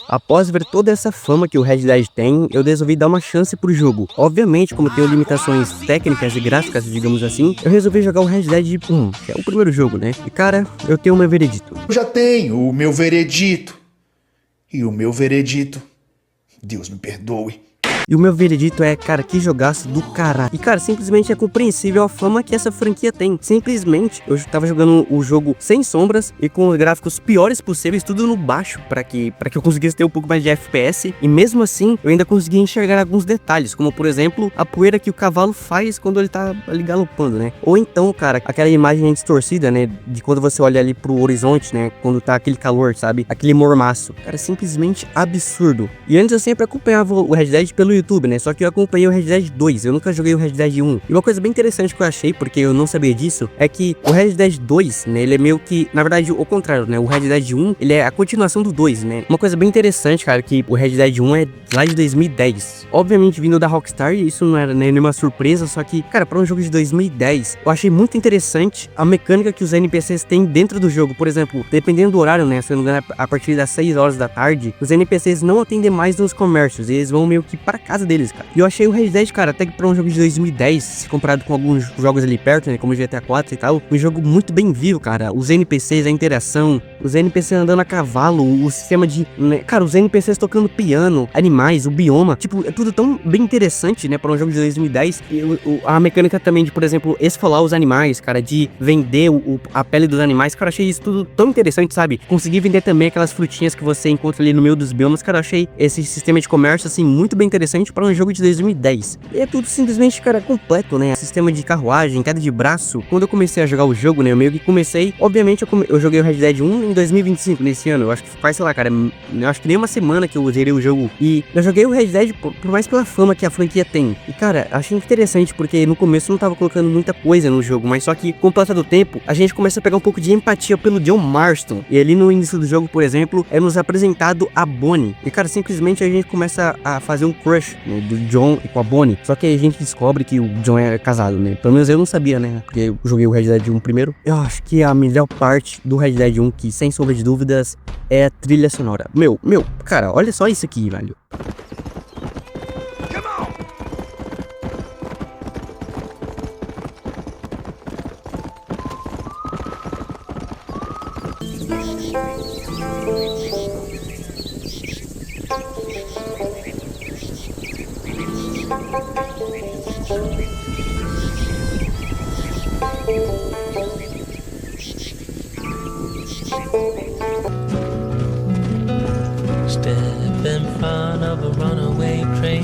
Após ver toda essa fama que o Red Dead tem, eu resolvi dar uma chance pro jogo. Obviamente, como tenho limitações técnicas e gráficas, digamos assim, eu resolvi jogar o Red Dead 1, que é o primeiro jogo, né? E cara, eu tenho o meu veredito. Eu já tenho o meu veredito. E o meu veredito, Deus me perdoe. E o meu veredito é, cara, que jogaço do caralho. E, cara, simplesmente é compreensível a fama que essa franquia tem. Simplesmente, eu tava jogando o jogo sem sombras e com os gráficos piores possíveis, tudo no baixo, pra que eu conseguisse ter um pouco mais de FPS. E mesmo assim, eu ainda consegui enxergar alguns detalhes, como, por exemplo, a poeira que o cavalo faz quando ele tá ali galopando, né? Ou então, cara, aquela imagem distorcida, né? De quando você olha ali pro horizonte, né? Quando tá aquele calor, sabe? Aquele mormaço. Cara, simplesmente absurdo. E antes eu sempre acompanhava o Red Dead pelo YouTube, né? Só que eu acompanhei o Red Dead 2, eu nunca joguei o Red Dead 1. E uma coisa bem interessante que eu achei, porque eu não sabia disso, é que o Red Dead 2, né? Ele é meio que, na verdade, o contrário, né? O Red Dead 1, ele é a continuação do 2, né? Uma coisa bem interessante, cara, que o Red Dead 1 é lá de 2010. Obviamente vindo da Rockstar, e isso não era nenhuma surpresa, só que, cara, pra um jogo de 2010, eu achei muito interessante a mecânica que os NPCs têm dentro do jogo. Por exemplo, dependendo do horário, né? Se eu não me engano, a partir das 6 horas da tarde, os NPCs não atendem mais nos comércios, eles vão meio que para casa deles, cara. E eu achei o Red Dead, cara, até que pra um jogo de 2010, comparado com alguns jogos ali perto, né, como GTA 4 e tal, um jogo muito bem vivo, cara. Os NPCs, a interação, os NPCs andando a cavalo, o sistema de, né, cara, os NPCs tocando piano, animais, o bioma, tipo, é tudo tão bem interessante, né, pra um jogo de 2010. E a mecânica também de, por exemplo, esfolar os animais, cara, de vender a pele dos animais, cara, eu achei isso tudo tão interessante, sabe? Consegui vender também aquelas frutinhas que você encontra ali no meio dos biomas, cara, eu achei esse sistema de comércio, assim, muito bem interessante para um jogo de 2010. E é tudo simplesmente, cara, completo, né? Sistema de carruagem, queda de braço. Quando eu comecei a jogar o jogo, né, eu meio que comecei, obviamente eu joguei o Red Dead 1 em 2025, nesse ano. Eu acho que faz, sei lá, cara, eu acho que nem uma semana que eu zerei o jogo. E eu joguei o Red Dead por mais pela fama que a franquia tem. E, cara, achei interessante porque no começo eu não tava colocando muita coisa no jogo, mas só que com o passar do tempo, a gente começa a pegar um pouco de empatia pelo John Marston. E ali no início do jogo, por exemplo, é nos apresentado a Bonnie. E, cara, simplesmente a gente começa a fazer um crush, né, do John e com a Bonnie. Só que aí a gente descobre que o John é casado, né? Pelo menos eu não sabia, né? Porque eu joguei o Red Dead 1 primeiro. Eu acho que a melhor parte do Red Dead 1, que sem sombra de dúvidas, é a trilha sonora. Meu, cara, olha só isso aqui, velho. Step in front of a runaway train,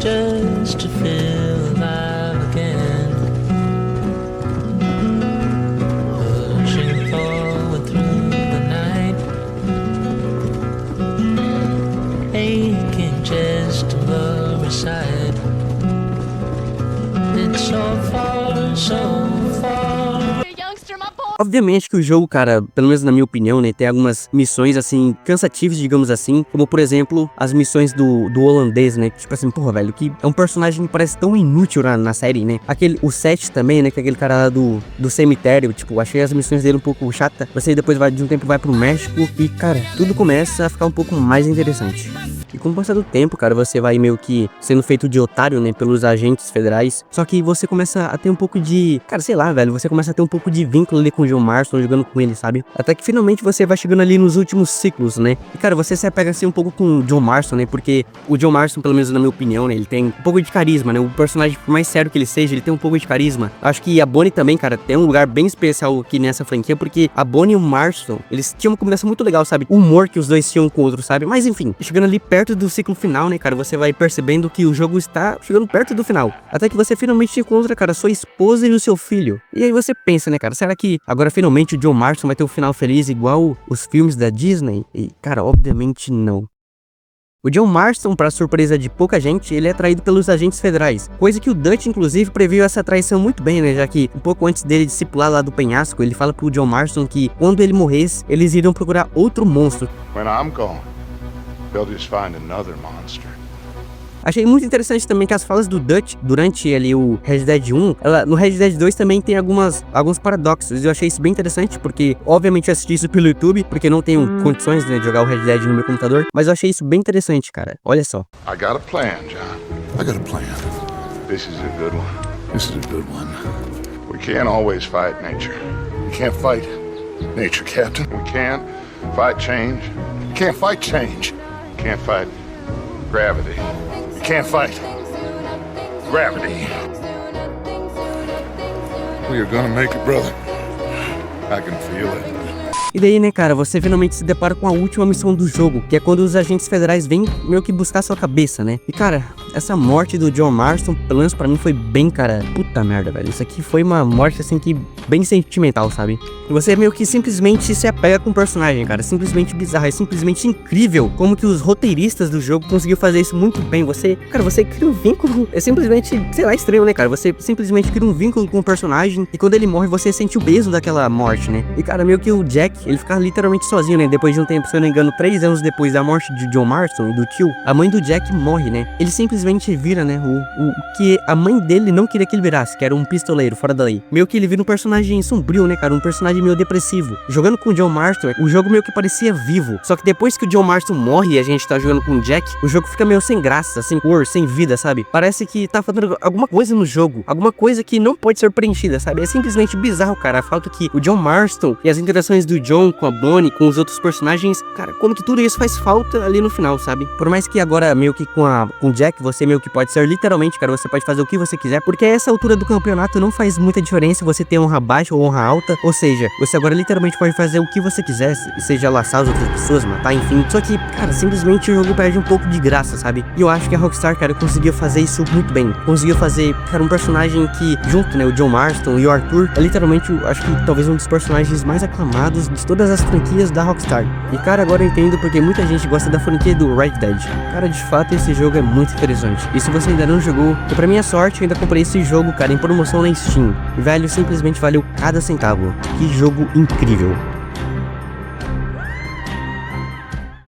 just to feel alive again, pushing forward through the night, aching just to lower side. It's so far, so far. Obviamente que o jogo, cara, pelo menos na minha opinião, né, tem algumas missões, assim, cansativas, digamos assim, como, por exemplo, as missões do holandês, né, tipo assim, porra, velho, que é um personagem que parece tão inútil na série, né, o Seth também, né, que é aquele cara lá do cemitério, tipo, achei as missões dele um pouco chata, você depois de um tempo vai pro México e, cara, tudo começa a ficar um pouco mais interessante. E com o passar do tempo, cara, você vai meio que sendo feito de otário, né, pelos agentes federais. Só que você começa a ter um pouco de... Cara, sei lá, velho, você começa a ter um pouco de vínculo ali com o John Marston, jogando com ele, sabe? Até que finalmente você vai chegando ali nos últimos ciclos, né? E, cara, você se apega assim um pouco com o John Marston, né? Porque o John Marston, pelo menos na minha opinião, né, ele tem um pouco de carisma, né? O personagem, por mais sério que ele seja, ele tem um pouco de carisma. Acho que a Bonnie também, cara, tem um lugar bem especial aqui nessa franquia, porque a Bonnie e o Marston, eles tinham uma combinação muito legal, sabe? O humor que os dois tinham com o outro, sabe? Mas, enfim, chegando ali perto do ciclo final, né, cara, você vai percebendo que o jogo está chegando perto do final. Até que você finalmente encontra, cara, sua esposa e o seu filho. E aí você pensa, né, cara, será que agora finalmente o John Marston vai ter um final feliz igual os filmes da Disney? E, cara, obviamente não. O John Marston, para surpresa de pouca gente, ele é atraído pelos agentes federais, coisa que o Dutch, inclusive, previu essa traição muito bem, né, já que um pouco antes dele se pular lá do penhasco, ele fala pro John Marston que quando ele morresse, eles iriam procurar outro monstro. When I'm gone, they'll just find another monster. Achei muito interessante também que as falas do Dutch durante ali o Red Dead 1, no Red Dead 2 também tem alguns paradoxos. Eu achei isso bem interessante, porque obviamente eu assisti isso pelo YouTube, porque não tenho condições, né, de jogar o Red Dead no meu computador, mas eu achei isso bem interessante, cara. Olha só. I got a plan, John. I got a plan. This is a good one. This is a good one. We can't always fight nature. We can't fight nature, Captain. We can't fight change. We can't fight change. We can't fight gravity. We can't fight gravity. We are gonna make it, brother. I can feel it. E daí, né, cara, você finalmente se depara com a última missão do jogo, que é quando os agentes federais vêm meio que buscar sua cabeça, né? E, cara, essa morte do John Marston, pelo menos pra mim, foi bem, cara, puta merda, velho. Isso aqui foi uma morte, assim, que bem sentimental, sabe? E você meio que simplesmente se apega com o personagem, cara. Simplesmente bizarro, é simplesmente incrível como que os roteiristas do jogo conseguiram fazer isso muito bem. Você cria um vínculo, é simplesmente, sei lá, estranho, né, cara? Você simplesmente cria um vínculo com o personagem e quando ele morre, você sente o peso daquela morte, né? E, cara, meio que o Jack, ele fica literalmente sozinho, né? Depois de um tempo, se eu não me engano, 3 anos depois da morte de John Marston e do tio, a mãe do Jack morre, né? Ele simplesmente vira, né? O que a mãe dele não queria que ele virasse, que era um pistoleiro fora da lei. Meio que ele vira um personagem sombrio, né, cara? Um personagem meio depressivo. Jogando com o John Marston, o jogo meio que parecia vivo. Só que depois que o John Marston morre e a gente tá jogando com o Jack, o jogo fica meio sem graça, sem cor, sem vida, sabe? Parece que tá faltando alguma coisa no jogo. Alguma coisa que não pode ser preenchida, sabe? É simplesmente bizarro, cara. A falta que o John Marston e as interações do John com a Bonnie, com os outros personagens, cara, como que tudo isso faz falta ali no final, sabe? Por mais que agora, meio que com o Jack, você meio que pode ser literalmente, cara, você pode fazer o que você quiser, porque a essa altura do campeonato não faz muita diferença você ter honra baixa ou honra alta, ou seja, você agora literalmente pode fazer o que você quiser, seja laçar as outras pessoas, matar, enfim. Só que, cara, simplesmente o jogo perde um pouco de graça, sabe? E eu acho que a Rockstar, cara, conseguiu fazer isso muito bem. Conseguiu fazer, cara, um personagem que, junto, né, o John Marston e o Arthur, é literalmente, acho que talvez um dos personagens mais aclamados de todas as franquias da Rockstar. E, cara, agora eu entendo porque muita gente gosta da franquia do Red Dead. Cara, de fato, esse jogo é muito interessante. E se você ainda não jogou, e pra minha sorte, eu ainda comprei esse jogo, cara, em promoção na Steam. E, velho, simplesmente valeu cada centavo. Que jogo incrível.